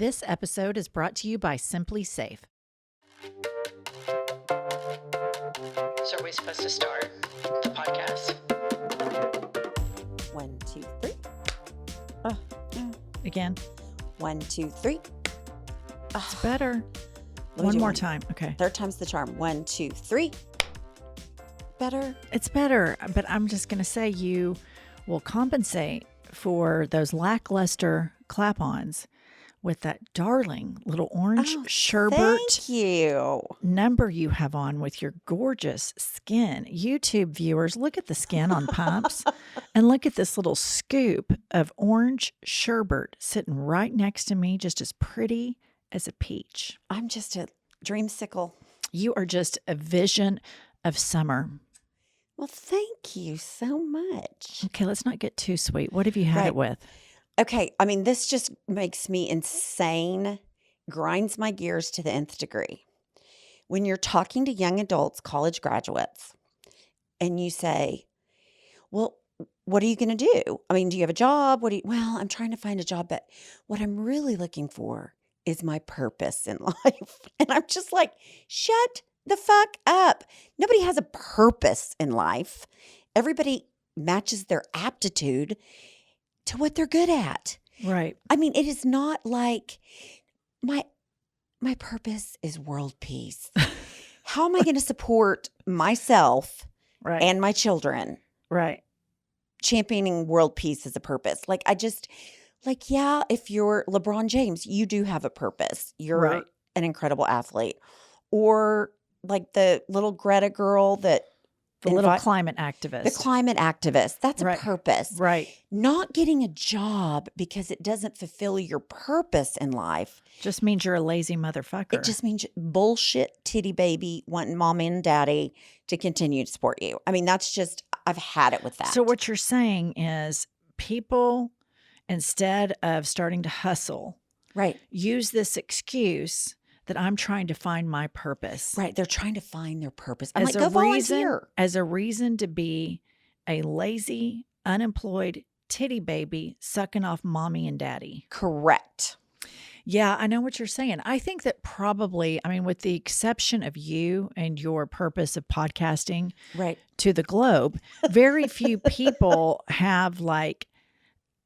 This episode is brought to you by Simply Safe. So are we supposed to start the podcast? 1, 2, 3. Again, 1, 2, 3. it's better. Let me One do more time. Okay. Third time's the charm. 1, 2, 3. Better. It's better, but I'm just going to say you will compensate for those lackluster clap-ons with that darling little orange sherbet Thank you. number you have on with your gorgeous skin. YouTube viewers, look at the skin on pumps and look at this little scoop of orange sherbet sitting right next to me, just as pretty as a peach. I'm just a dreamsicle. You are just a vision of summer. Well, thank you so much. Okay, let's not get too sweet. What have you had it with? Okay, I mean, this just makes me insane, grinds my gears to the nth degree. When you're talking to young adults, college graduates, and you say, well, what are you going to do? I mean, do you have a job? Well, I'm trying to find a job, but what I'm really looking for is my purpose in life. And I'm just like, shut the fuck up. Nobody has a purpose in life. Everybody matches their aptitude to what they're good at. Right. I mean, it is not like my purpose is world peace. How am I going to support myself Right. and my children Right. championing world peace as a purpose? Like, yeah, if you're LeBron James, you do have a purpose. You're Right. an incredible athlete. Or like the little Greta girl that The little climate activist. the climate activist. That's a Right. purpose. Right. Not getting a job because it doesn't fulfill your purpose in life. Just means you're a lazy motherfucker. It just means bullshit titty baby wanting mommy and daddy to continue to support you. I mean, that's just, I've had it with that. So what you're saying is people, instead of starting to hustle, Right. use this excuse that I'm trying to find my purpose. Right. They're trying to find their purpose. I'm As like, a go reason, volunteer. as a reason to be a lazy, unemployed titty baby sucking off mommy and daddy. Correct. Yeah, I know what you're saying. I think that probably, I mean, with the exception of you and your purpose of podcasting Right. to the globe, very few people have like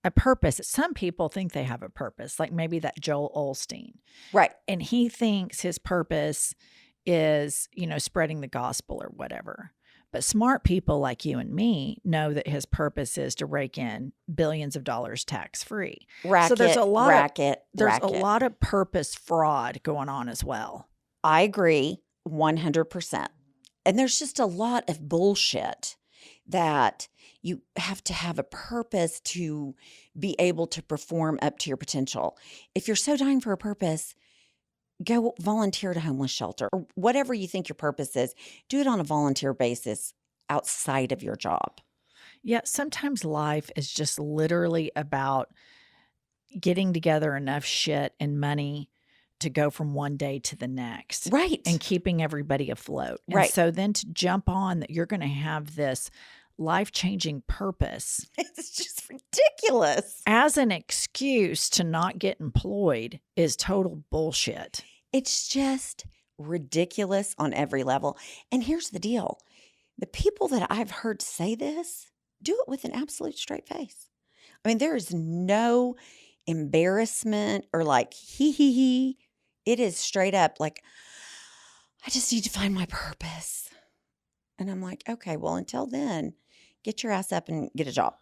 a purpose. Some people think they have a purpose, like maybe that Joel Osteen. Right. And he thinks his purpose is, spreading the gospel or whatever. But smart people like you and me know that his purpose is to rake in billions of dollars tax-free. Racket. So there's a lot Racket. a lot of purpose fraud going on as well. I agree 100%. And there's just a lot of bullshit that you have to have a purpose to be able to perform up to your potential. If you're so dying for a purpose, go volunteer at a homeless shelter or whatever you think your purpose is. Do it on a volunteer basis outside of your job. Yeah, sometimes life is just literally about getting together enough shit and money to go from one day to the next. Right. And keeping everybody afloat. And Right. so then to jump on that you're going to have this life-changing purpose It's just ridiculous. as an excuse to not get employed is total bullshit. It's just ridiculous on every level. And here's the deal. The people that I've heard say this do it with an absolute straight face. I mean, there is no embarrassment or like, he. It is straight up like, I just need to find my purpose. And I'm like, okay, well, until then, get your ass up and get a job.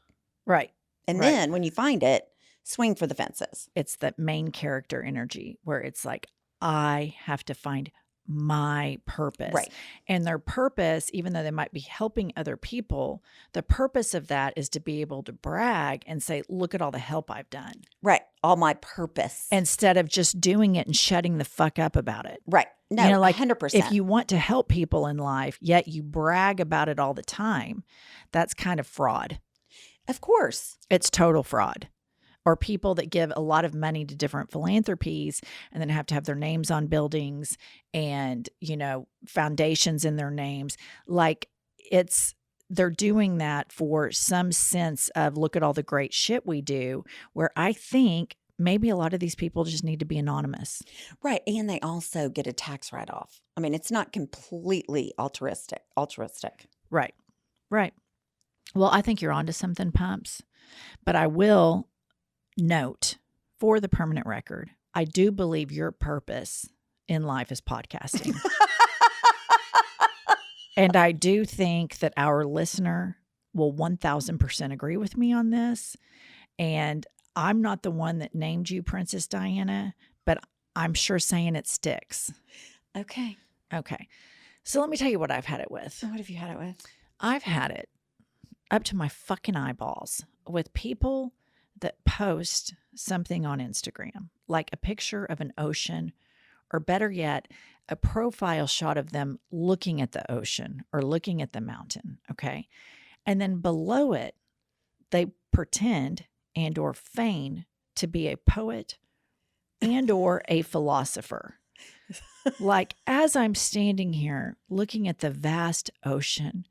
Right. And Right. then when you find it, swing for the fences. It's that main character energy where it's like, I have to find my purpose. Right. And their purpose, even though they might be helping other people, the purpose of that is to be able to brag and say, look at all the help I've done. Right. All my purpose. Instead of just doing it and shutting the fuck up about it. Right. No, like 100%. if you want to help people in life, yet you brag about it all the time, that's kind of fraud. Of course. It's total fraud. Or people that give a lot of money to different philanthropies and then have to have their names on buildings and, foundations in their names. Like they're doing that for some sense of look at all the great shit we do, where I think maybe a lot of these people just need to be anonymous. Right. And they also get a tax write-off. I mean, it's not completely altruistic. Right. Right. Well, I think you're onto something, Pumps. But I will note for the permanent record, I do believe your purpose in life is podcasting. And I do think that our listener will 1000% agree with me on this. And I'm not the one that named you Princess Diana, but I'm sure saying it sticks. Okay. Okay. So let me tell you what I've had it with. What have you had it with? I've had it up to my fucking eyeballs with people that post something on Instagram, like a picture of an ocean, or better yet, a profile shot of them looking at the ocean or looking at the mountain, okay? And then below it, they pretend and or feign to be a poet and or a philosopher. Like, as I'm standing here looking at the vast ocean,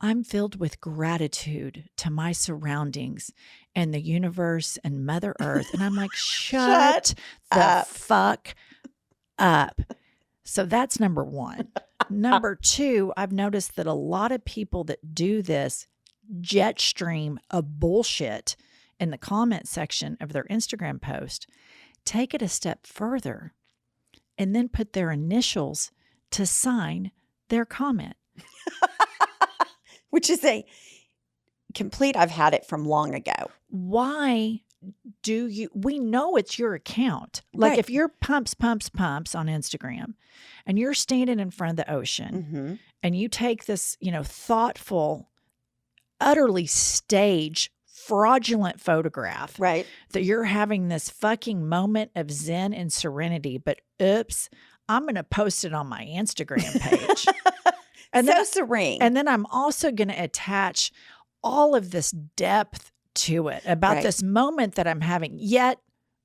I'm filled with gratitude to my surroundings and the universe and Mother Earth. And I'm like, shut the fuck up. So that's number one. Number two, I've noticed that a lot of people that do this jet stream of bullshit in the comment section of their Instagram post take it a step further and then put their initials to sign their comment. Which is a complete, I've had it from long ago. Why do you, we know it's your account. Like Right. if you're pumps on Instagram and you're standing in front of the ocean and you take this, thoughtful, utterly staged, fraudulent photograph, Right. that you're having this fucking moment of zen and serenity, but oops, I'm going to post it on my Instagram page. And so then, serene. and then I'm also going to attach all of this depth to it about Right. this moment that I'm having, yet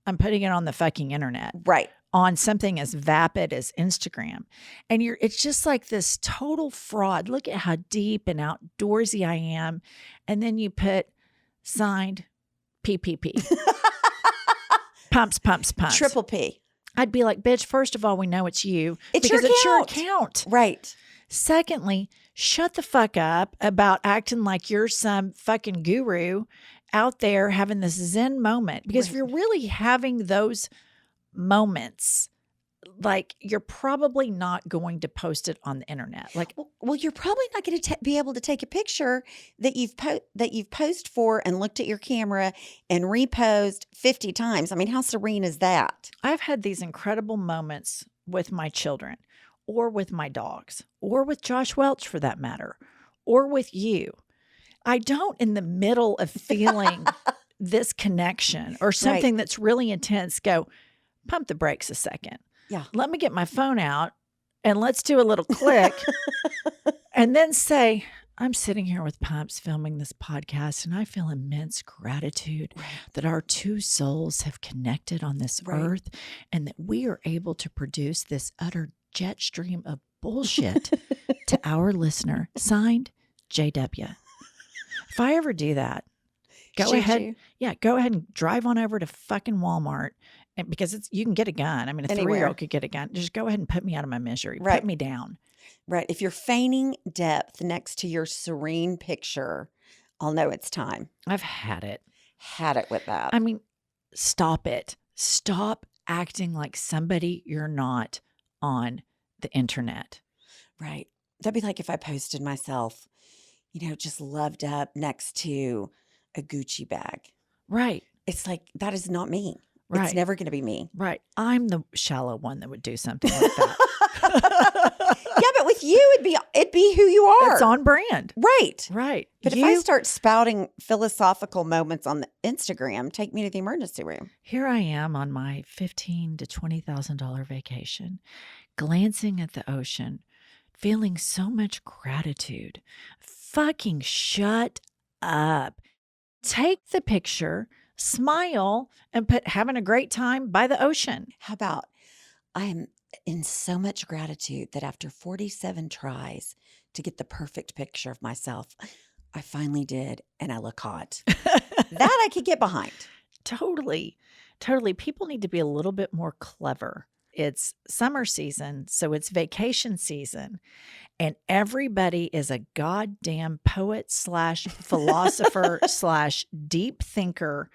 I'm putting it on the fucking internet. Right. On something as vapid as Instagram. And it's just like this total fraud. Look at how deep and outdoorsy I am. And then you put signed PPP. Pumps. Triple P. I'd be like, bitch, first of all, we know it's you. It's because your it's your account. account. Right. Secondly, shut the fuck up about acting like you're some fucking guru out there having this Zen moment. Because if you're really having those moments, like, you're probably not going to post it on the internet. Like, Well, you're probably not going to be able to take a picture that you've posed for and looked at your camera and reposed 50 times. I mean, how serene is that? I've had these incredible moments with my children, or with my dogs, or with Josh Welch for that matter, or with you. I don't, in the middle of feeling this connection or something that's really intense, go, pump the brakes a second. Yeah. Let me get my phone out and let's do a little click and then say, I'm sitting here with Pumps filming this podcast and I feel immense gratitude that our two souls have connected on this earth and that we are able to produce this utter jet stream of bullshit to our listener. Signed, JW. If I ever do that, go ahead. Yeah, go ahead and drive on over to fucking Walmart. And because you can get a gun. I mean, a 3-year-old could get a gun. Just go ahead and put me out of my misery. Right. Put me down. Right. If you're feigning depth next to your serene picture, I'll know it's time. I've had it. Had it with that. I mean, stop it. Stop acting like somebody you're not on the internet. Right. That'd be like if I posted myself, just loved up next to a Gucci bag. Right. It's like, that is not me. Right. It's never going to be me. Right. I'm the shallow one that would do something like that. Yeah, but with you, it'd be who you are. It's on brand. Right. Right. But if I start spouting philosophical moments on the Instagram, take me to the emergency room. Here I am on my $15,000 to $20,000 vacation, glancing at the ocean, feeling so much gratitude. Fucking shut up. Take the picture, smile, and put having a great time by the ocean. How about, I am in so much gratitude that after 47 tries to get the perfect picture of myself, I finally did, and I look hot. That I could get behind. Totally. Totally. People need to be a little bit more clever. It's summer season, so it's vacation season. And everybody is a goddamn poet slash philosopher slash deep thinker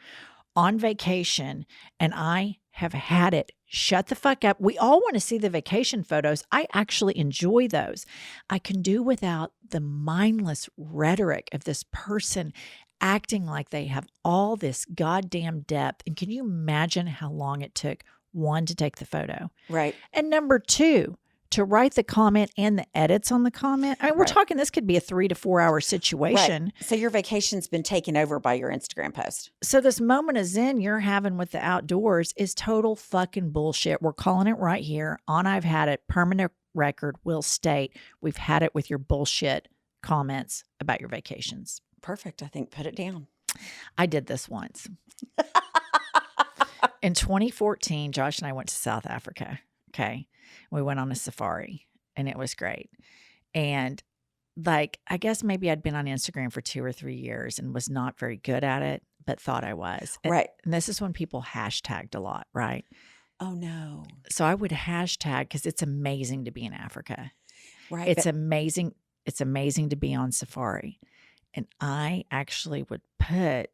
on vacation. And I have had it. Shut the fuck up. We all want to see the vacation photos. I actually enjoy those. I can do without the mindless rhetoric of this person acting like they have all this goddamn depth. And can you imagine how long it took, one, to take the photo? Right. And number two, to write the comment and the edits on the comment. I mean, we're talking, this could be a 3 to 4 hour situation. Right. So your vacation's been taken over by your Instagram post. So this moment of zen you're having with the outdoors is total fucking bullshit. We're calling it right here on I've Had It. Permanent record will state we've had it with your bullshit comments about your vacations. Perfect. I think put it down. I did this once. In 2014, Josh and I went to South Africa. Okay. We went on a safari and it was great. And like, I guess maybe I'd been on Instagram for 2 or 3 years and was not very good at it, but thought I was. Right. And this is when people hashtagged a lot, right? Oh, no. So I would hashtag because it's amazing to be in Africa. Right. It's amazing. It's amazing to be on safari. And I actually would put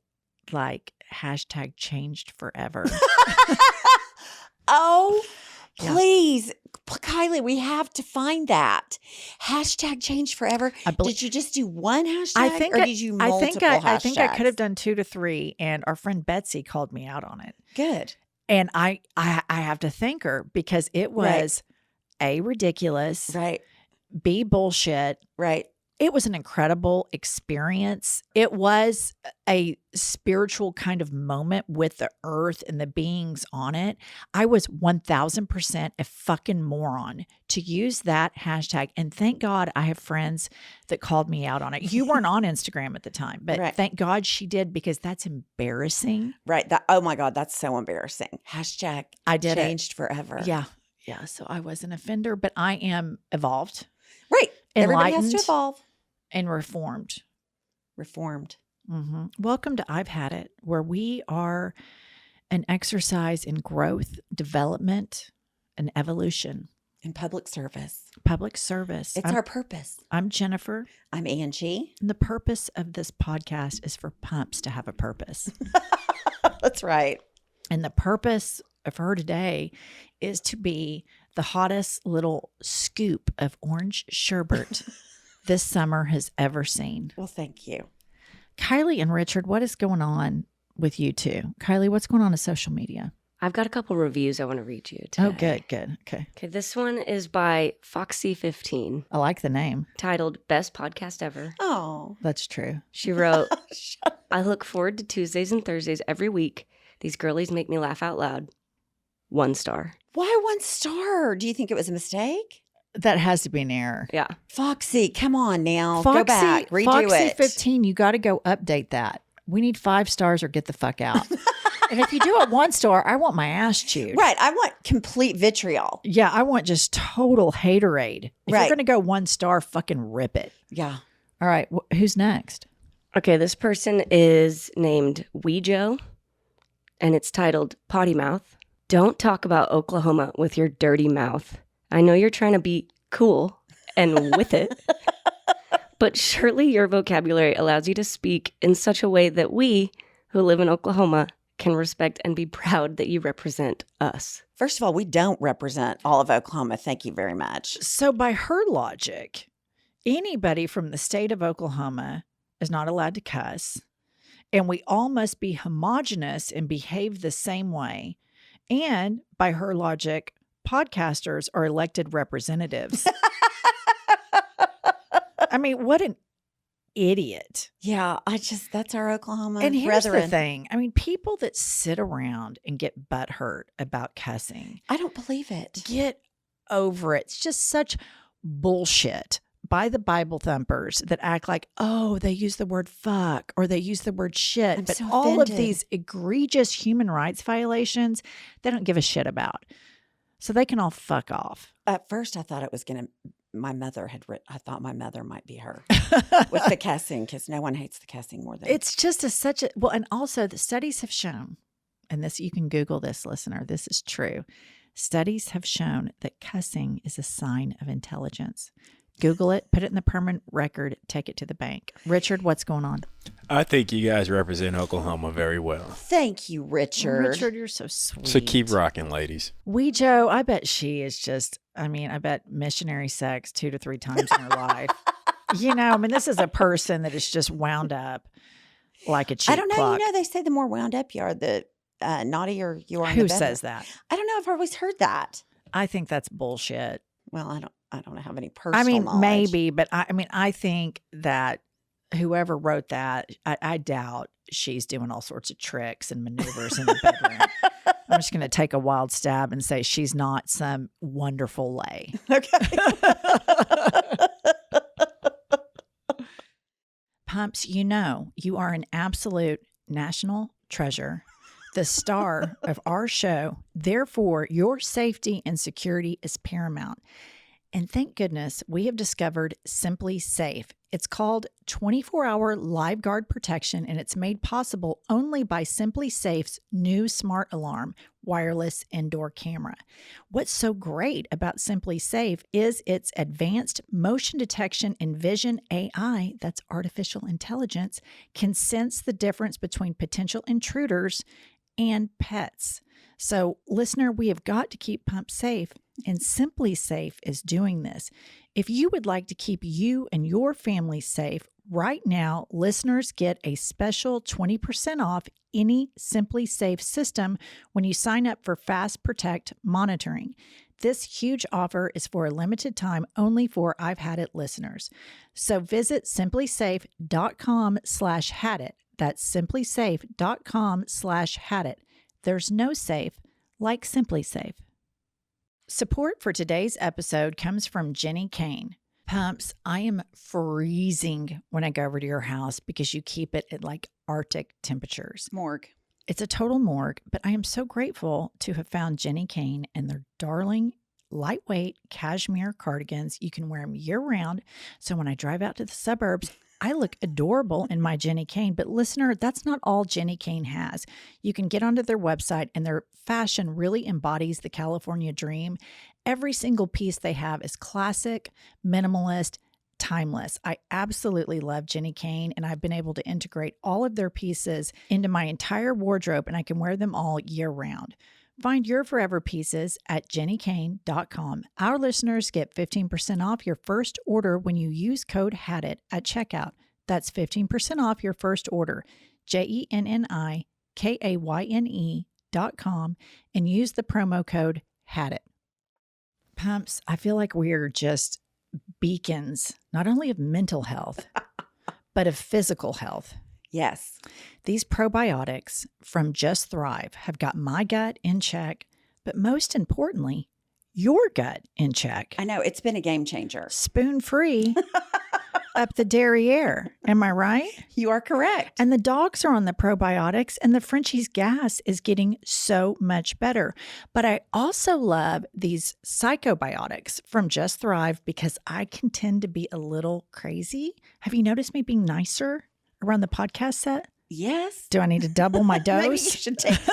like hashtag changed forever. Oh, Yeah. please. Kylie, we have to find that. Hashtag change forever. Did you just do one hashtag or did you multiple hashtags? I think I could have done 2 to 3, and our friend Betsy called me out on it. Good. And I have to thank her because it was A, ridiculous, Right. B, bullshit. Right. It was an incredible experience. It was a spiritual kind of moment with the earth and the beings on it. I was 1000% a fucking moron to use that hashtag. And thank God I have friends that called me out on it. You weren't on Instagram at the time, but thank God she did because that's embarrassing. Right. Oh my God, that's so embarrassing. Hashtag I did changed forever. Yeah. Yeah. So I was an offender, but I am evolved. Right. Everybody has to Enlightened. evolve. And reformed. Mm-hmm. Welcome to I've Had It, where we are an exercise in growth, development, and evolution. In public service. Public service. It's our purpose. I'm Jennifer. I'm Angie. And the purpose of this podcast is for Pumps to have a purpose. That's right. And the purpose of her today is to be the hottest little scoop of orange sherbet this summer has ever seen. Well, thank you. Kylie and Richard, what is going on with you two? Kylie, what's going on in social media? I've got a couple reviews I want to read you today. Oh, good. Okay, this one is by Foxy15, I like the name. titled Best Podcast Ever. Oh. That's true. She wrote, I look forward to Tuesdays and Thursdays every week. These girlies make me laugh out loud. 1 star. Why 1 star? Do you think it was a mistake? That has to be an error. Yeah. Foxy, come on now. Go back. Redo Foxy it. 15, you got to go update that. We need 5 stars or get the fuck out. And if you do it 1 star, I want my ass chewed. Right. I want complete vitriol. Yeah, I want just total haterade. If you're going to go 1 star, fucking rip it. Yeah. All right. Who's next? Okay, this person is named Weejo, and it's titled Potty Mouth. Don't talk about Oklahoma with your dirty mouth. I know you're trying to be cool and with it, but surely your vocabulary allows you to speak in such a way that we, who live in Oklahoma, can respect and be proud that you represent us. First of all, we don't represent all of Oklahoma. Thank you very much. So by her logic, anybody from the state of Oklahoma is not allowed to cuss, and we all must be homogenous and behave the same way. And by her logic, podcasters are elected representatives. I mean, what an idiot. Yeah, that's our Oklahoma And here's brethren. the thing. I mean, people that sit around and get butthurt about cussing. I don't believe it. Get over it. It's just such bullshit by the Bible thumpers that act like, oh, they use the word fuck or they use the word shit. I'm But so all of offended. these egregious human rights violations, they don't give a shit about. So they can all fuck off. At first, I thought it was going to, my mother had written, I thought my mother might be her with the cussing because no one hates the cussing more than. It's just such a, well, and also the studies have shown, and this, you can Google this, listener. This is true. Studies have shown that cussing is a sign of intelligence. Google it, put it in the permanent record, take it to the bank. Richard, what's going on? I think you guys represent Oklahoma very well. Thank you, Richard. Richard, you're so sweet. So keep rocking, ladies. Joe, I bet she is just, I bet missionary sex 2 to 3 times in her life. This is a person that is just wound up like a cheap I don't know. clock. They say the more wound up you are, the naughtier you are. Who the better. says that? I don't know. I've always heard that. I think that's bullshit. Well, I don't have any personal knowledge. Maybe, but I think that whoever wrote that, I doubt she's doing all sorts of tricks and maneuvers in the bedroom. I'm just going to take a wild stab and say she's not some wonderful lay. Okay. Pumps, you are an absolute national treasure, the star of our show. Therefore, your safety and security is paramount. And thank goodness we have discovered Simply Safe. It's called 24-hour live guard protection, and it's made possible only by Simply Safe's new smart alarm, wireless indoor camera. What's so great about Simply Safe is its advanced motion detection and vision AI, that's artificial intelligence, can sense the difference between potential intruders and pets. So, listener, we have got to keep Pump safe, and Simply Safe is doing this. If you would like to keep you and your family safe, right now, listeners get a special 20% off any Simply Safe system when you sign up for Fast Protect monitoring. This huge offer is for a limited time only for I've Had It listeners. So visit simplysafe.com/hadit. That's simplysafe.com/hadit. There's no safe like Simply Safe. Support for today's episode comes from Jenny Kane. Pumps, I am freezing when I go over to your house because you keep it at like Arctic temperatures. Morgue. It's a total morgue, but I am so grateful to have found Jenny Kane and their darling, lightweight cashmere cardigans. You can wear them year-round, so when I drive out to the suburbs, I look adorable in my Jenny Kane. But listener, that's not all Jenny Kane has. You can get onto their website, and their fashion really embodies the California dream. Every single piece they have is classic, minimalist, timeless. I absolutely love Jenny Kane, and I've been able to integrate all of their pieces into my entire wardrobe, and I can wear them all year round. Find your forever pieces at jennykane.com. Our listeners get 15% off your first order when you use code HADIT at checkout. That's 15% off your first order, JENNIKAYNE.com, and use the promo code HADIT. Pumps, I feel like we're just beacons, not only of mental health, but of physical health. Yes. These probiotics from Just Thrive have got my gut in check, but most importantly, your gut in check. I know. It's been a game changer. Spoon free up the derriere. Am I right? You are correct. And the dogs are on the probiotics, and the Frenchie's gas is getting so much better. But I also love these psychobiotics from Just Thrive because I can tend to be a little crazy. Have you noticed me being nicer around the podcast set? Yes. Do I need to double my dose? Maybe you should take 2.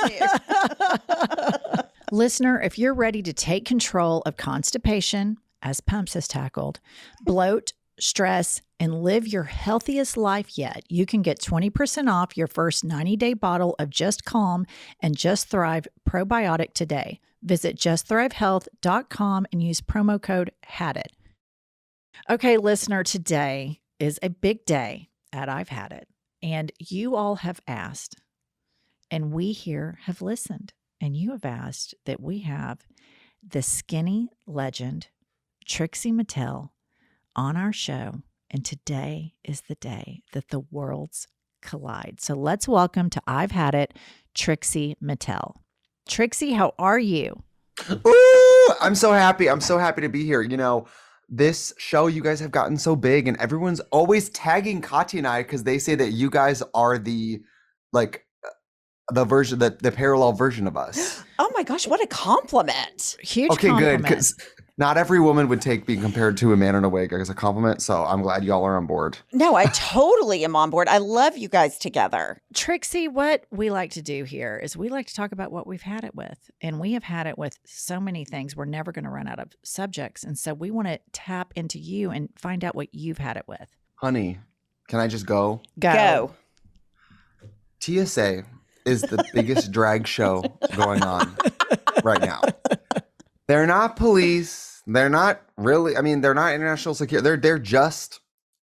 Listener, if you're ready to take control of constipation, as Pumps has tackled, bloat, stress, and live your healthiest life yet, you can get 20% off your first 90-day bottle of Just Calm and Just Thrive probiotic today. Visit justthrivehealth.com and use promo code HADIT. Okay, listener, today is a big day at I've Had It. And you all have asked, and we here have listened, and you have asked that we have the skinny legend, Trixie Mattel, on our show. And today is the day that the worlds collide. So let's welcome to I've Had It, Trixie Mattel. Trixie, how are you? Ooh, I'm so happy. I'm so happy to be here. This show, you guys have gotten so big, and everyone's always tagging Katya and I because they say that you guys are the parallel version of us. Oh my gosh, what a compliment. Huge Okay, compliment. good. Not every woman would take being compared to a man in a wig as a compliment, so I'm glad y'all are on board. No, I totally am on board. I love you guys together. Trixie, what we like to do here is we like to talk about what we've had it with. And we have had it with so many things. We're never going to run out of subjects. And so we want to tap into you and find out what you've had it with. Honey, can I just go? Go. TSA is the biggest drag show going on right now. They're not police. They're not really, I mean, they're not international security. They're just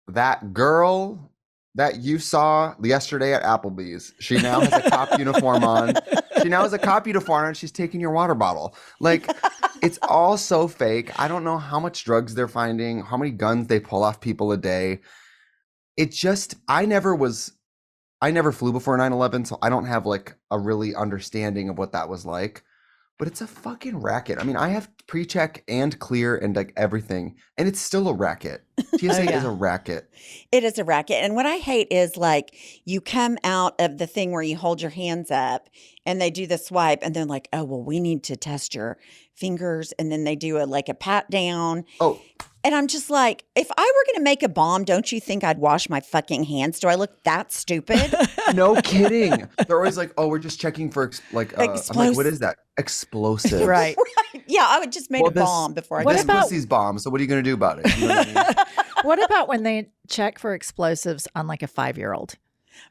that girl that you saw yesterday at Applebee's. She now has a cop uniform on. She now has a cop uniform on and she's taking your water bottle. Like, it's all so fake. I don't know how much drugs they're finding, how many guns they pull off people a day. It just, I never flew before 9/11, so I don't have like a really understanding of what that was like. But it's a fucking racket. I mean, I have pre-check and clear and like everything, and it's still a racket. TSA is a racket. It is a racket. And what I hate is like you come out of the thing where you hold your hands up and they do the swipe and they're like, oh, well, we need to test your fingers. And then they do a pat down. Oh, And I'm just like, if I were going to make a bomb, don't you think I'd wash my fucking hands? Do I look that stupid? no kidding. They're always like, oh, we're just checking for I'm like, what is that? Explosive. Right. Right. Yeah, I would just make a bomb before I what did This about- pussy's bomb, so what are you going to do about it? You know what I mean? What about when they check for explosives on like a 5-year-old?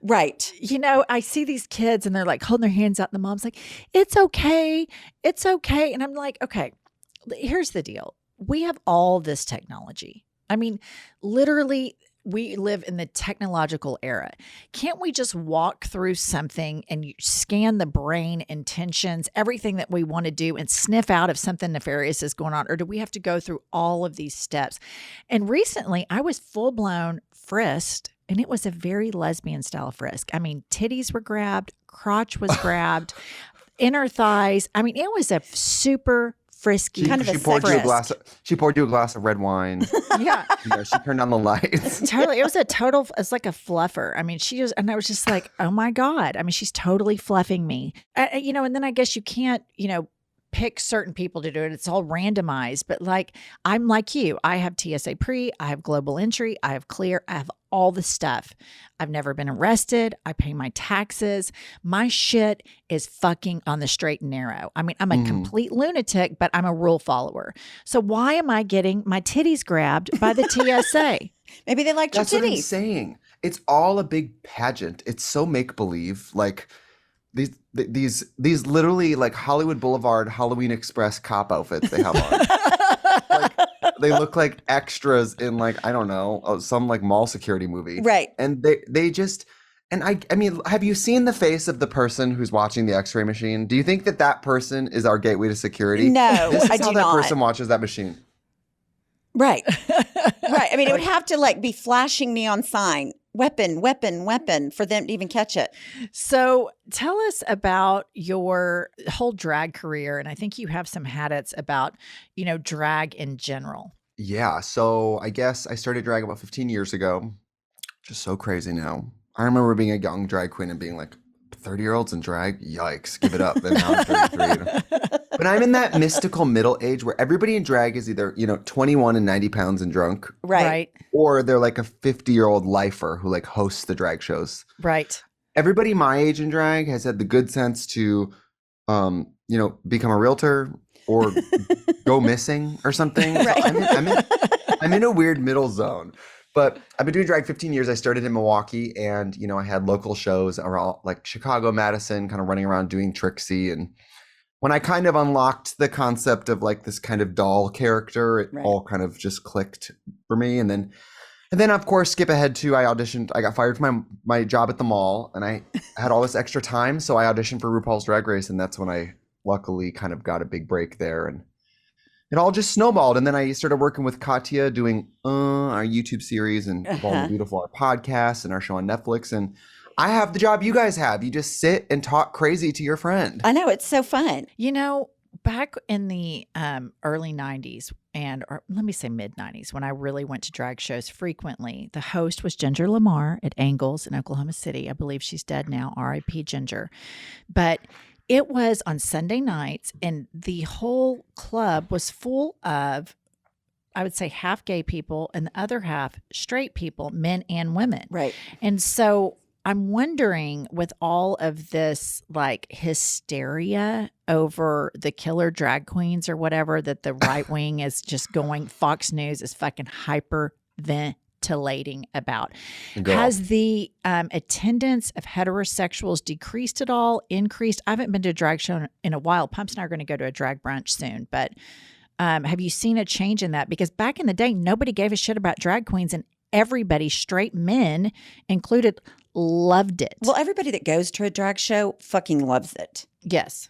Right. You know, I see these kids and they're like holding their hands out and the mom's like, it's okay. It's okay. And I'm like, okay, here's the deal. We have all this technology. I mean, literally, we live in the technological era. Can't we just walk through something and you scan the brain intentions, everything that we want to do and sniff out if something nefarious is going on? Or do we have to go through all of these steps? And recently, I was full-blown frisked, and it was a very lesbian style frisk. I mean, titties were grabbed, crotch was grabbed, inner thighs. I mean, it was a super frisky Kind of a she poured you a frisk. glass. She poured you a glass of red wine. Yeah. You know, she turned on the lights. Totally. It was it's like a fluffer. I mean, and I was just like, oh my God. I mean, she's totally fluffing me. And then I guess you can't, pick certain people to do it. It's all randomized. But like, I'm like you. I have TSA pre, I have global entry, I have clear, I have all the stuff. I've never been arrested. I pay my taxes. My shit is fucking on the straight and narrow. I mean, I'm a complete lunatic, but I'm a rule follower. So why am I getting my titties grabbed by the TSA? Maybe they liked your That's what I'm titties. saying. It's all a big pageant. It's so make believe. Like these literally like Hollywood Boulevard Halloween Express cop outfits they have on. Like, they look like extras in like I don't know some like mall security movie. Right. And they just and I mean, have you seen the face of the person who's watching the X-ray machine? Do you think that person is our gateway to security? No, This is I how do that not. person watches that machine. Right. Right. I mean, it would have to like be flashing neon sign, weapon, weapon, weapon for them to even catch it. So tell us about your whole drag career. And I think you have some habits about, drag in general. Yeah, so I guess I started drag about 15 years ago. Just so crazy now. I remember being a young drag queen and being like, 30-year-olds in drag? Yikes, give it up. And now I'm 33. But I'm in that mystical middle age where everybody in drag is either, 21 and 90 pounds and drunk, Right. or they're like a 50-year-old lifer who like hosts the drag shows. Right. Everybody my age in drag has had the good sense to, become a realtor or go missing or something. So Right. I'm in a weird middle zone. But I've been doing drag 15 years. I started in Milwaukee and, I had local shows around like Chicago, Madison, kind of running around doing Trixie. And when I kind of unlocked the concept of like this kind of doll character, it Right. all kind of just clicked for me. And then of course, skip ahead to I auditioned. I got fired from my job at the mall and I had all this extra time. So I auditioned for RuPaul's Drag Race. And that's when I luckily kind of got a big break there. And it all just snowballed. And then I started working with Katya doing our YouTube series and Evolve and Beautiful, our podcast and our show on Netflix. And I have the job you guys have. You just sit and talk crazy to your friend. I know. It's so fun. Back in the early 90s or let me say mid 90s, when I really went to drag shows frequently, the host was Ginger Lamar at Angles in Oklahoma City. I believe she's dead now, R.I.P. Ginger. But it was on Sunday nights, and the whole club was full of, I would say, half gay people and the other half straight people, men and women. Right. And so I'm wondering, with all of this like hysteria over the killer drag queens or whatever that the right wing is just going, Fox News is fucking hyperventilating about. Girl. Has the attendance of heterosexuals decreased at all, increased? I haven't been to a drag show in a while. Pumps and I are going to go to a drag brunch soon, but have you seen a change in that? Because back in the day, nobody gave a shit about drag queens, and everybody, straight men included, loved it. Well, everybody that goes to a drag show fucking loves it. Yes.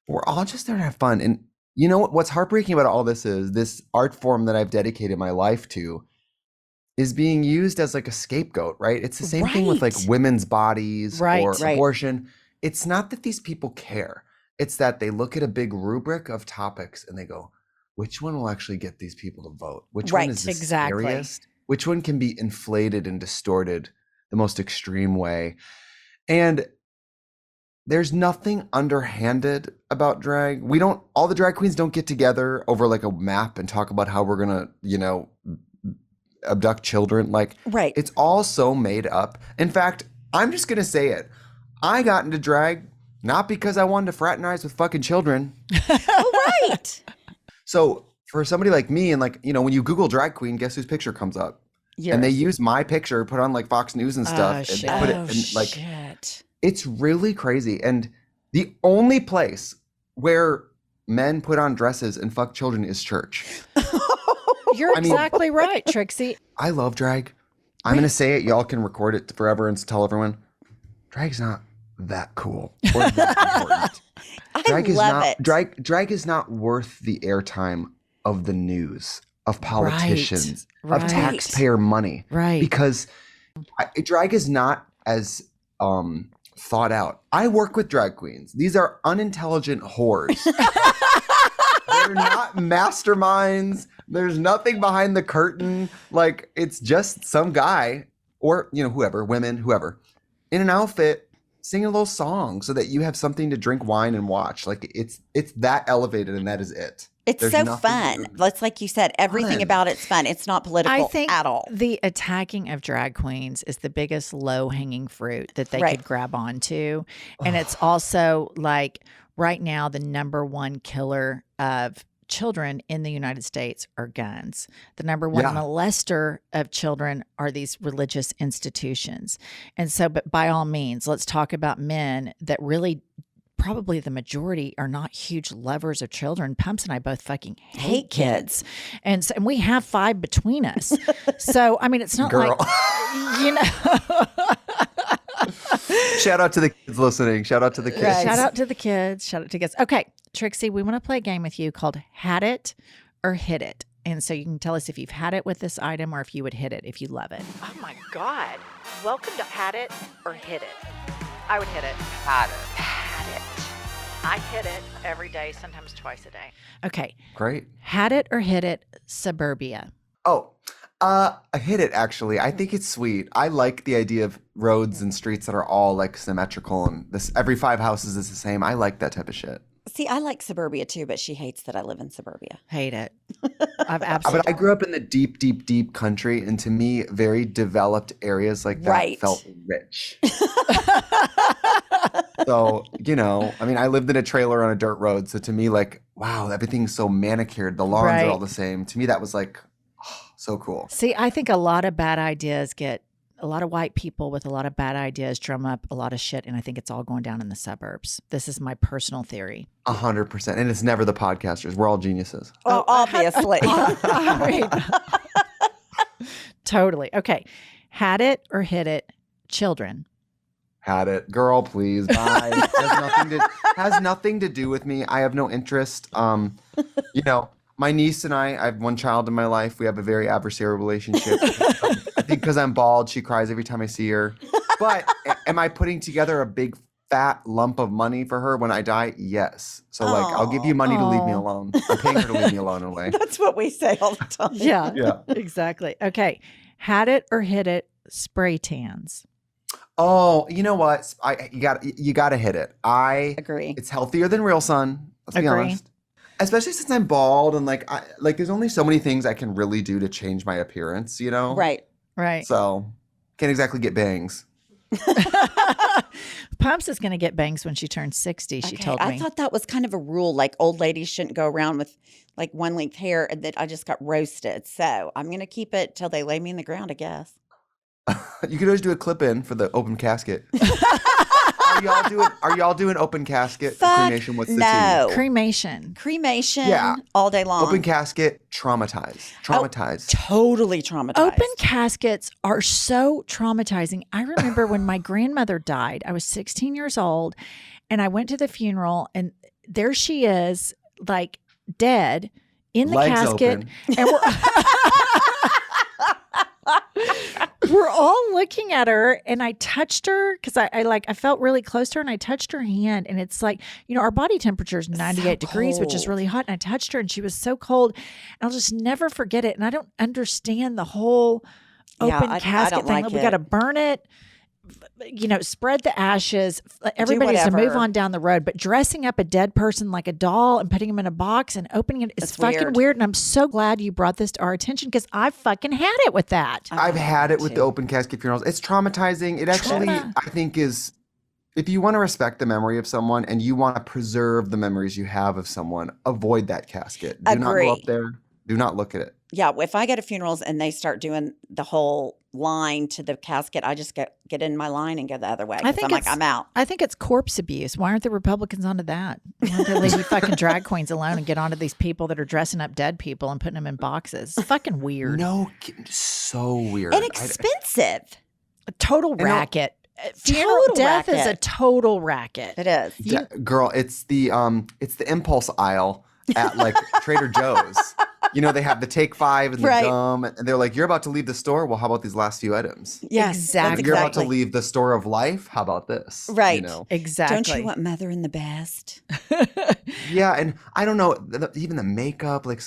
We're all just there to have fun. And you know what's heartbreaking about all this is this art form that I've dedicated my life to is being used as like a scapegoat, right? It's the same thing with like Right. women's bodies Right. or Right. abortion. It's not that these people care. It's that they look at a big rubric of topics and they go, which one will actually get these people to vote? Which Right. one is the Exactly. scariest? Which one can be inflated and distorted the most extreme way? And there's nothing underhanded about drag. All the drag queens don't get together over like a map and talk about how we're gonna, abduct children. Like, Right. it's all so made up. In fact, I'm just gonna say it. I got into drag not because I wanted to fraternize with fucking children. Oh, right. So for somebody like me, and like, when you Google drag queen, guess whose picture comes up? And they use my picture, put on like Fox News and stuff, and shit. they put it Oh, in like, shit. it's really crazy. And the only place where men put on dresses and fuck children is church. You're I mean- exactly right, Trixie. I love drag. I'm going to say it. Y'all can record it forever and tell everyone. Drag's not that cool or that important. I love it. Drag is not worth the airtime of the news, of politicians, Right. of taxpayer money. Right. Because drag is not as thought out. I work with drag queens. These are unintelligent whores. They're not masterminds. There's nothing behind the curtain. Like, it's just some guy or, whoever, women, whoever, in an outfit singing a little song so that you have something to drink wine and watch. Like, it's that elevated, and that is it. It's There's so nothing fun. to- Let's, like you said, everything Fun. about it's fun. It's not political I think at all. the attacking of drag queens is the biggest low-hanging fruit that they Right. could grab onto. And it's also like right now the number one killer of children in the United States are guns. The number one Yeah. molester of children are these religious institutions. And so, but by all means, let's talk about men that really, probably the majority, are not huge lovers of children. Pumps and I both fucking hate kids. And so, and we have 5 between us. So, I mean, it's not Girl. like, you know. Shout out to the kids listening. Shout out to the kids. Right. Shout out to the kids. Shout out to kids. Okay, Trixie, we want to play a game with you called Had It or Hit It. And so you can tell us if you've had it with this item or if you would hit it if you love it. Oh my God. Welcome to Had It or Hit It. I would hit it. Had it. I hit it every day, sometimes twice a day. Okay. Great. Had it or hit it, suburbia. Oh, I hit it actually. I think it's sweet. I like the idea of roads and streets that are all like symmetrical and this every 5 houses is the same. I like that type of shit. See, I like suburbia too, but she hates that I live in suburbia. Hate it. I've absolutely. But I grew up in the deep, deep, deep country, and to me, very developed areas like that Right. felt rich. So, I mean, I lived in a trailer on a dirt road. So to me, like, wow, everything's so manicured. The lawns Right. are all the same. To me, that was like, so cool. See, I think a lot of bad ideas a lot of white people with a lot of bad ideas drum up a lot of shit, and I think it's all going down in the suburbs. This is my personal theory. 100%. And it's never the podcasters. We're all geniuses. Well, obviously. Totally. Okay. Had it or hit it, children. Had it. Girl, please. Bye. has nothing to do with me. I have no interest. My niece and I have one child in my life. We have a very adversarial relationship. I think because I'm bald, she cries every time I see her. But am I putting together a big fat lump of money for her when I die? Yes. So I'll give you money to leave me Aw. alone. I'm paying her to leave me alone in a way. That's what we say all the time. Yeah. Yeah. Exactly. Okay. Had it or hit it, spray tans. Oh, you know what? You got to hit it. Agree. It's healthier than real sun. Let's be Agree. honest. Especially since I'm bald and like there's only so many things I can really do to change my appearance, you know? Right. Right. So can't exactly get bangs. Pumps is going to get bangs when she turns 60, she told me. I thought that was kind of a rule, like old ladies shouldn't go around with like one length hair, and that I just got roasted. So I'm going to keep it till they lay me in the ground, I guess. You could always do a clip in for the open casket. Are y'all doing open casket? Fuck Cremation? What's the no. Cremation. Cremation Yeah. all day long. Open casket, traumatized. Totally traumatized. Open caskets are so traumatizing. I remember when my grandmother died, I was 16 years old, and I went to the funeral, and there she is, like dead in the Legs casket. open. And we're all looking at her, and I touched her because I felt really close to her, and I touched her hand, and it's like, our body temperature is 98 degrees, which is cold. really hot. And I touched her, and she was so cold. And I'll just never forget it. And I don't understand the whole Yeah, open I casket don't thing. like We it. got to burn it. Spread the ashes. Everybody's to move whatever. on down the road. But dressing up a dead person like a doll and putting them in a box and opening it is It's fucking weird. weird. And I'm so glad you brought this to our attention because I fucking had it with that. I've had it with the open casket funerals. It's traumatizing. It actually, Trauma. I think, is if you want to respect the memory of someone and you want to preserve the memories you have of someon, avoid that casket. Do not go up Agree. there. Do not look at it. Yeah, if I go to funerals and they start doing the whole line to the casket, I just get in my line and go the other way. 'Cause I'm like, I'm out. I think it's corpse abuse. Why aren't the Republicans onto that? Why don't they leave you fucking drag queens alone and get onto these people that are dressing up dead people and putting them in boxes? It's fucking weird. No, so weird. And expensive. A total know- racket. Funeral Total death is a racket. total racket. It is. Girl, it's the impulse aisle at like Trader Joe's. They have the take 5 and the Right. gum, and they're like, "You're about to leave the store. Well, how about these last few items? Yes, Exactly. You're about to leave the store of life. How about this? Right. Exactly. Don't you want mother in the best? Yeah, and I don't know, even the makeup, like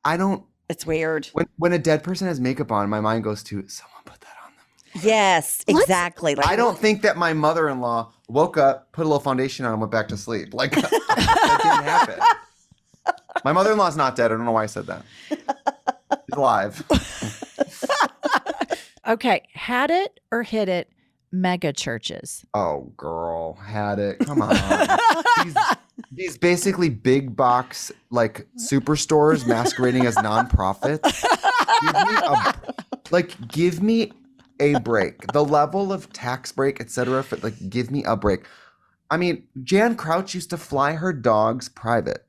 I don't. It's weird. When a dead person has makeup on, my mind goes to someone put that on them. Yes, exactly. Like, I don't think that my mother-in-law woke up, put a little foundation on, and went back to sleep. Like that didn't happen. My mother-in-law's not dead. I don't know why I said that. She's alive. Okay, had it or hit it, mega churches. Oh, girl, had it. Come on. These basically big box like superstores masquerading as nonprofits. Give me a break. The level of tax break, etc. Give me a break. I mean, Jan Crouch used to fly her dogs private.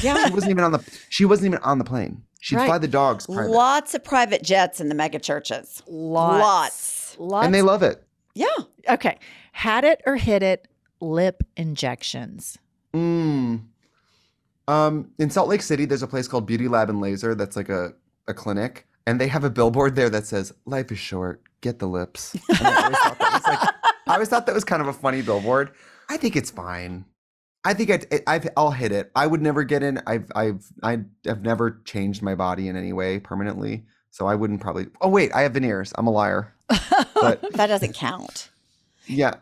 yeah, She wasn't even on the plane. She'd Right. fly the dogs private. lots of private jets in the mega churches. Lots. And they love it. Yeah. Okay, had it or hit it, lip injections. In Salt Lake City, there's a place called Beauty Lab and Laser that's like a clinic, and they have a billboard there that says, "Life is short, get the lips." And I always thought that was kind of a funny billboard. I think it's fine. I think I'll hit it. I would never get in. I've never changed my body in any way permanently, so I wouldn't probably. Oh wait, I have veneers. I'm a liar. But That doesn't count. yeah,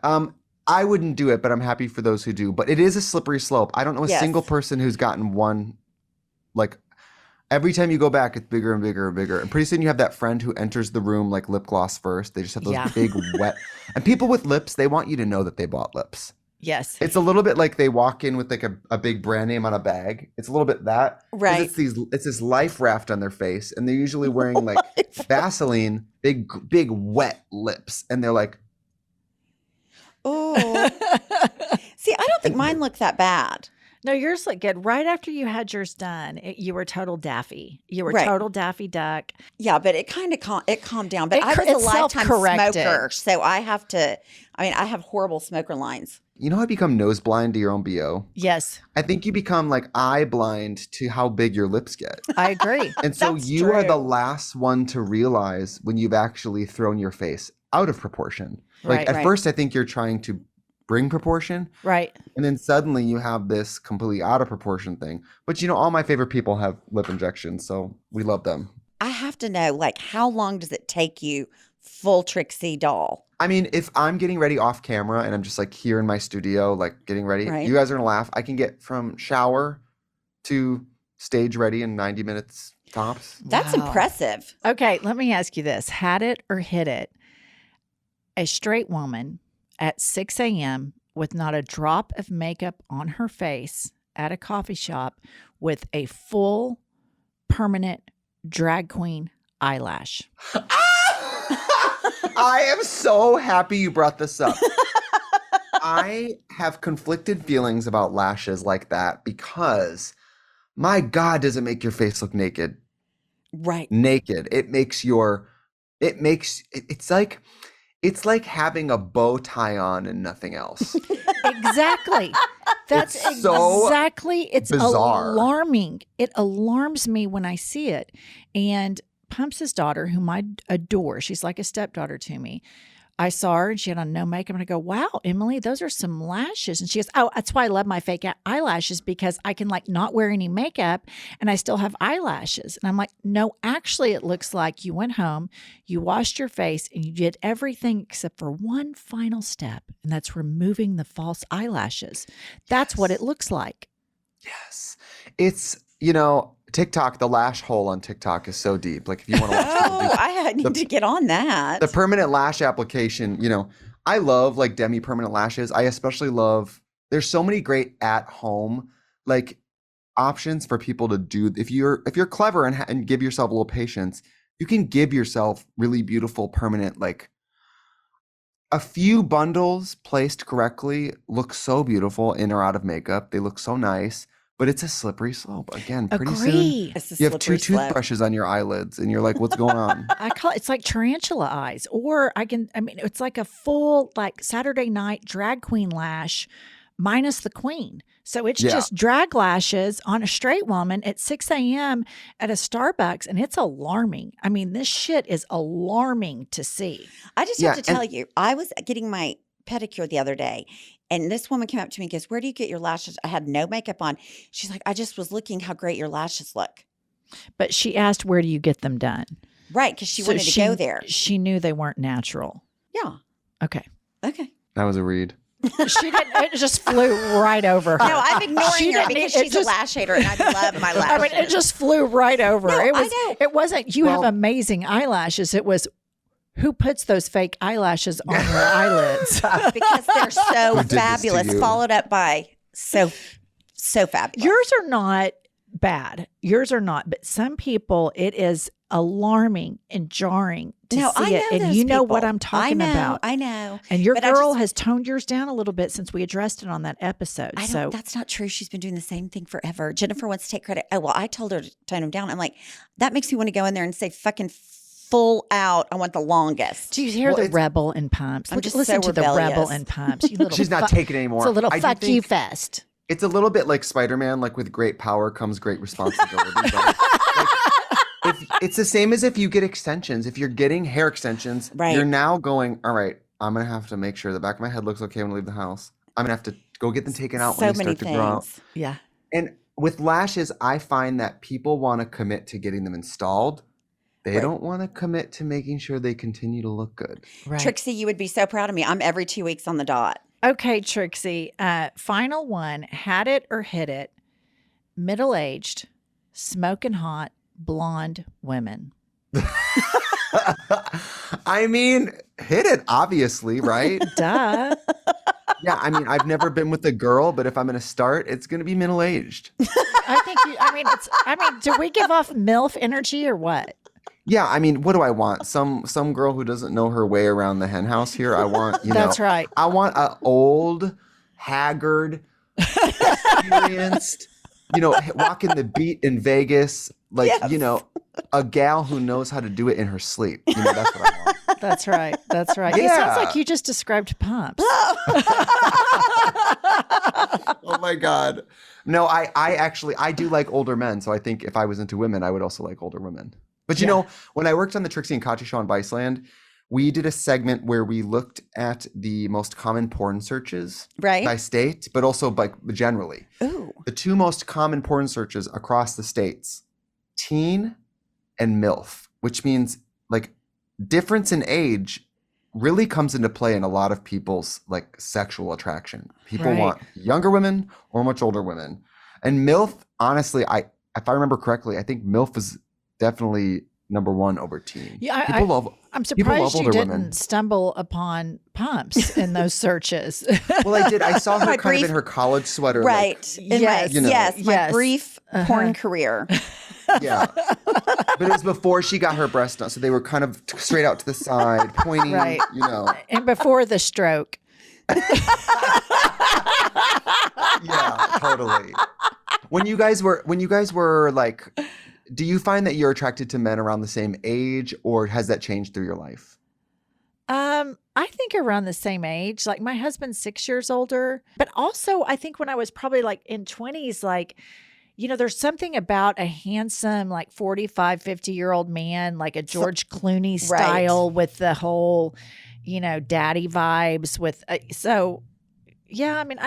I wouldn't do it, but I'm happy for those who do. But it is a slippery slope. I don't know a Yes. single person who's gotten one. Like every time you go back, it's bigger and bigger and bigger. And pretty soon you have that friend who enters the room like lip gloss first. They just have those Yeah. big wet. And people with lips, they want you to know that they bought lips. Yes. It's a little bit like they walk in with like a big brand name on a bag. It's a little bit that. 'Cause Right. It's this life raft on their face, and they're usually wearing like Vaseline, big wet lips, and they're like, Oh. See, I don't think mine looked that bad. No, yours look good. Right after you had yours done, you were total Daffy. You were Right. total Daffy Duck. Yeah, but it kind of calmed down. But I was It a lifetime self-corrected. smoker, so I have horrible smoker lines. you know how you become nose blind to your own BO? Yes, I think you become like eye blind to how big your lips get. I agree. And so That's you are the true. last one to realize when you've actually thrown your face out of proportion. Like Right. at Right. first I think you're trying to bring proportion, Right. and then suddenly you have this completely out of proportion thing. But all my favorite people have lip injections, so we love them. I have to know, like, how long does it take you full Trixie doll. I mean, if I'm getting ready off camera and I'm just like here in my studio, like getting ready, Right. you guys are gonna laugh. I can get from shower to stage ready in 90 minutes tops. That's Wow. impressive. Okay, let me ask you this. Had it or hit it, a straight woman at 6 a.m. with not a drop of makeup on her face at a coffee shop with a full permanent drag queen eyelash. I am so happy you brought this up. I have conflicted feelings about lashes like that because, my God, does it make your face look naked? Right. Naked. It's like having a bow tie on and nothing else. Exactly. That's It's so exactly. It's bizarre. alarming. It alarms me when I see it. And Pumps' daughter, whom I adore, she's like a stepdaughter to me. I saw her and she had on no makeup, and I go, "Wow, Emily, those are some lashes." And she goes, "Oh, that's why I love my fake eyelashes, because I can like not wear any makeup and I still have eyelashes." And I'm like, "No, actually, it looks like you went home, you washed your face, and you did everything except for one final step, and that's removing the false eyelashes. That's what it looks like." Yes. It's, TikTok, the lash hole on TikTok is so deep. Like if you want to watch people do Oh, I need to get on that. the permanent lash application, I love like demi-permanent lashes. I especially love, there's so many great at home like options for people to do. If you're clever and give yourself a little patience, you can give yourself really beautiful permanent, like a few bundles placed correctly look so beautiful in or out of makeup. They look so nice, but it's a slippery slope. Again, pretty soon Agree. It's a you have two slippery slope. toothbrushes on your eyelids and you're like, what's going on? I call it's like tarantula eyes, or it's like a full like Saturday night drag queen lash minus the queen. So it's Yeah. just drag lashes on a straight woman at 6 a.m. at a Starbucks, and it's alarming. I mean, this shit is alarming to see. I just Yeah, have to and- tell you, I was getting my pedicure the other day, and this woman came up to me and goes, "Where do you get your lashes?" I had no makeup on. She's like, "I just was looking how great your lashes look." But she asked, "Where do you get them done?" Right, because she So wanted to go there. She knew they weren't natural. Yeah. Okay. Okay. That was a read. She didn't, it just flew right over her. No, I'm ignoring She her didn't because need- it she's just- a lash hater, and I love my I lashes. mean, it just flew right over. No, it I was. know. It wasn't. You have Well- amazing eyelashes. It was. Who puts those fake eyelashes on your eyelids? because they're so Who did this to fabulous, you? followed up by so fabulous. Yours are not bad. Yours are not. But some people, it is alarming and jarring to No, see I it. know And those you know what people. I'm talking I know, about. I know. And your But I girl just- has toned yours down a little bit since we addressed it on that episode. I don't, So that's not true. She's been doing the same thing forever. Jennifer wants to take credit. Oh, well, I told her to tone them down. I'm like, that makes me want to go in there and say fucking full out. I want the longest. do you hear Well, the it's- rebel in pumps? I'm just Listen so to the rebel rebellious. in pumps. You little She's not taking it anymore. It's a little I do fuck you think fest. It's a little bit like Spider-Man, like with great power comes great responsibility. but, like, it's the same as if you get extensions. If you're getting hair extensions, Right. you're now going, all right, I'm going to have to make sure the back of my head looks okay when I leave the house. I'm going to have to go get them taken out So when they many start to grow out. things. Yeah. And with lashes, I find that people want to commit to getting them installed. They Right. don't want to commit to making sure they continue to look good. Right. Trixie, you would be so proud of me. I'm every 2 weeks on the dot. Okay, Trixie. Final one. Had it or hit it. Middle-aged, smoking hot, blonde women. I mean, hit it, obviously, right? Duh. Yeah, I mean, I've never been with a girl, but if I'm going to start, it's going to be middle-aged. I think do we give off MILF energy or what? Yeah, I mean, what do I want? Some girl who doesn't know her way around the hen house here. I want, That's right. I want a old, haggard, experienced, walking the beat in Vegas, like, Yes. a gal who knows how to do it in her sleep. That's what I want. That's right. That's right. It sounds Yeah. like you just described pumps. Oh my God. No, I do like older men. So I think if I was into women, I would also like older women. But when I worked on the Trixie and Kachi show on Viceland, we did a segment where we looked at the most common porn searches by Right? state, but also by generally. Ooh. The two most common porn searches across the states, teen and MILF, which means like difference in age really comes into play in a lot of people's like sexual attraction. People Right. want younger women or much older women. And MILF, honestly, if I remember correctly, I think MILF is definitely number one over teen. Yeah, people love I'm people love surprised you older didn't women. stumble upon pumps in those searches. Well, I did. I saw her My kind of brief- in her college sweater. Right. In Yes. my, You know. yes, my Yes. brief Uh-huh. porn career. Like, yeah. But it was before she got her breasts done. So they were kind of straight out to the side, pointing, Right. you know. And before the stroke. Yeah, totally. When you guys were like, do you find that you're attracted to men around the same age, or has that changed through your life? I think around the same age. Like my husband's 6 years older, but also I think when I was probably like in 20s, like, you know, there's something about a handsome, like 45, 50-year-old man, like a George Clooney style with the whole, you know, daddy vibes with, yeah, I mean,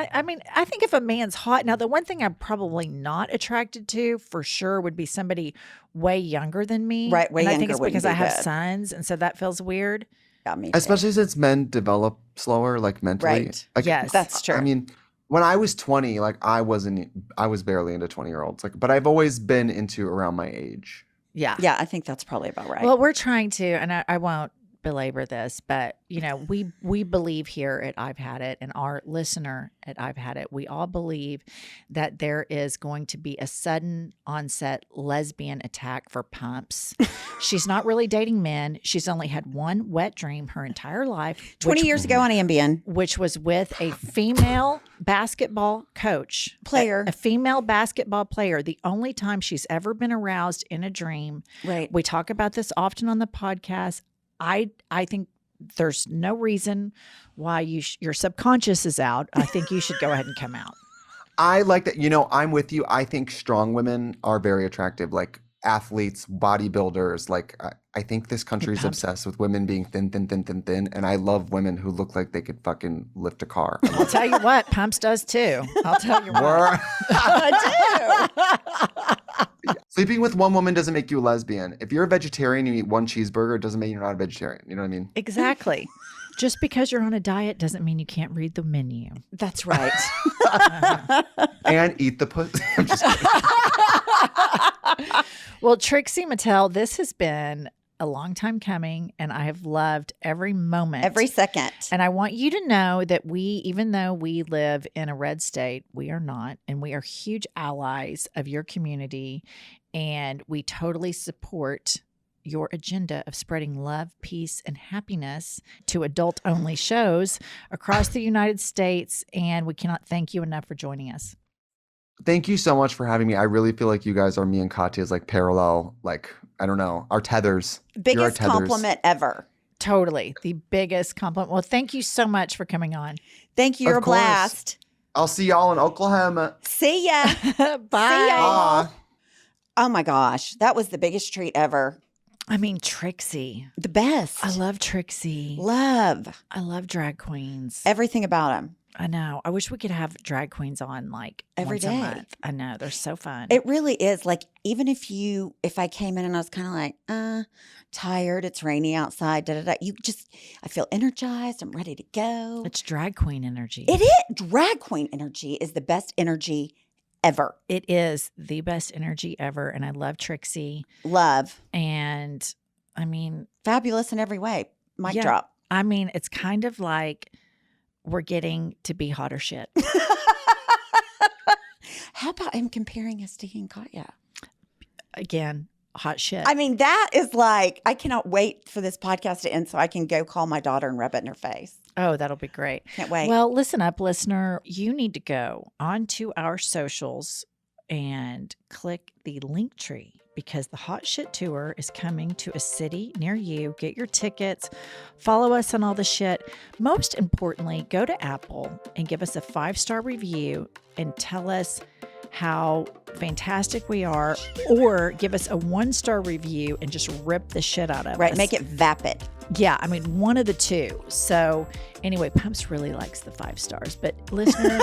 I think if a man's hot, now the one thing I'm probably not attracted to for sure would be somebody way younger than me. Right, way and I think younger it's wouldn't because be I have good. sons, and so that feels weird. Yeah, me too. Especially since men develop slower, like mentally. Right. Like, Yes. That's true. I mean, when I was 20, like I was barely into 20-year-olds. Like, but I've always been into around my age. Yeah. Yeah, I think that's probably about right. Well, we're trying to, and I won't belabor this, but you know, we believe here at I've Had It, and our listener at I've Had It, we all believe that there is going to be a sudden onset lesbian attack for Pumps. She's not really dating men. She's only had one wet dream her entire life. 20 years ago on Ambien. Which was with a female basketball coach. Player. A female basketball player. The only time she's ever been aroused in a dream. Right. We talk about this often on the podcast. I think there's no reason why your subconscious is out. I think you should go ahead and come out. I like that. You know, I'm with you. I think strong women are very attractive, like athletes, bodybuilders. Like, I think this country is obsessed with women being thin. And I love women who look like they could fucking lift a car. I'll tell you what, Pumps does too. I'll tell you what. I Sleeping with one woman doesn't make you a lesbian. If you're a vegetarian, you eat one cheeseburger, it doesn't mean you're not a vegetarian. You know what I mean? Exactly. Just because you're on a diet doesn't mean you can't read the menu. do. That's right. And eat the pussy. I'm just kidding. Well, Trixie Mattel, this has been a long time coming, and I have loved every moment. Every second. And I want you to know that even though we live in a red state, we are not, and we are huge allies of your community, and we totally support your agenda of spreading love, peace, and happiness to adult-only shows across the United States, and we cannot thank you enough for joining us. Thank you so much for having me. I really feel like you guys are me and Katya's like parallel, like, I don't know, our tethers. You're our Biggest tethers. compliment ever. Totally. The biggest compliment. Well, thank you so much for coming on. Thank you. You're a Of course. blast. I'll see y'all in Oklahoma. See ya. Bye. y'all. Oh my gosh. That was the biggest treat ever. I mean, Trixie. The best. I love Trixie. Love I love drag queens. everything about him. I know. I wish we could have drag queens on like Every once day. a month. I know. They're so fun. It really is. Like, even if I came in and I was kind of like, tired, it's rainy outside, I feel energized. I'm ready to go. It's drag queen energy. It is. Drag queen energy is the best energy ever. It is the best energy ever. And I love Trixie. Love. And I mean, Fabulous in every way. Mic Yeah. drop. I mean, it's kind of like we're getting to be hotter shit. How about him comparing us to he and Katya? Again, hot shit. I mean, that is like, I cannot wait for this podcast to end so I can go call my daughter and rub it in her face. Oh, that'll be great. Can't wait. Well, listen up, listener. You need to go onto our socials and click the link tree because the Hot Shit Tour is coming to a city near you. Get your tickets. Follow us on all the shit. Most importantly, go to Apple and give us a 5-star review and tell us how fantastic we are, or give us a 1-star review and just rip the shit out of right. us. Make it vapid. Yeah, I mean, one of the two. So anyway, Pumps really likes the 5 stars. But listener,